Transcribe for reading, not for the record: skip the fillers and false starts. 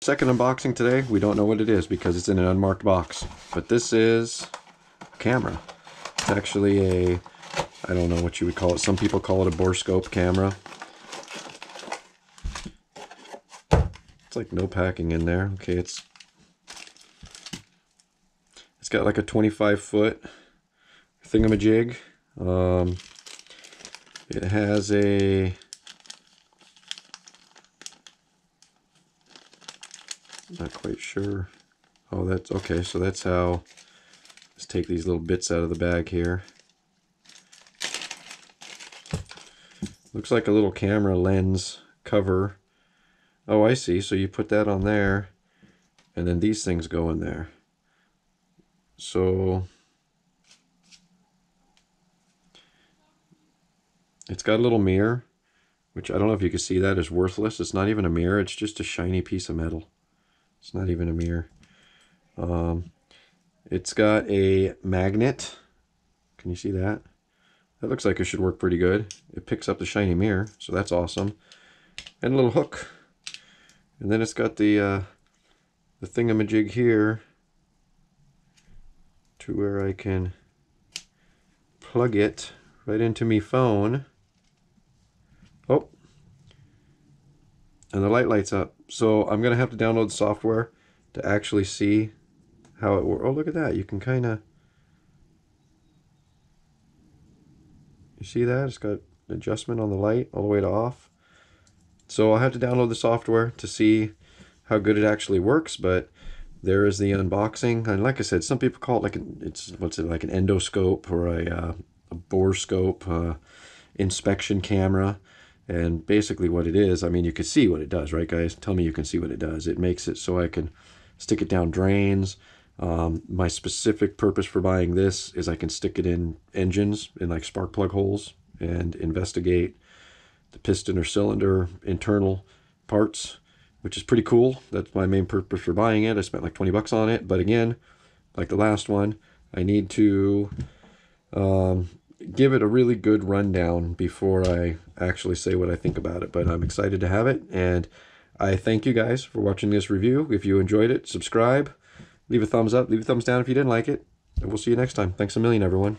second unboxing today. We don't know what it is because it's in an unmarked box. But this is a camera. It's actually a, I don't know what you would call it. Some people call it a borescope camera. It's like no packing in there. Okay, it's got like a 25-foot thingamajig. It has a, not quite sure. Oh, that's okay. So that's how. Let's take these little bits out of the bag here. Looks like a little camera lens cover. Oh, I see. So you put that on there, and then these things go in there. So it's got a little mirror, which I don't know if you can see that is worthless. It's not even a mirror. It's just a shiny piece of metal. It's not even a mirror. It's got a magnet. Can you see that? That looks like it should work pretty good. It picks up the shiny mirror, so that's awesome. And a little hook. And then it's got the thingamajig here to where I can plug it right into my phone. Oh, and the light lights up. So I'm gonna have to download the software to actually see how it works. Oh, look at that. You can kind of, you see that? It's got adjustment on the light all the way to off. So I'll have to download the software to see how good it actually works, but there is the unboxing. And like I said, some people call it like like an endoscope or a borescope inspection camera. And basically what it is, I mean, you can see what it does, right, guys? Tell me you can see what it does. It makes it so I can stick it down drains. My specific purpose for buying this is I can stick it in engines, in like spark plug holes, and investigate the piston or cylinder internal parts, which is pretty cool. That's my main purpose for buying it. I spent like 20 bucks on it. But again, like the last one, I need to give it a really good rundown before I actually say what I think about it. But I'm excited to have it, and I thank you guys for watching this review. If you enjoyed it, subscribe, leave a thumbs up, leave a thumbs down if you didn't like it, and we'll see you next time. Thanks a million, everyone.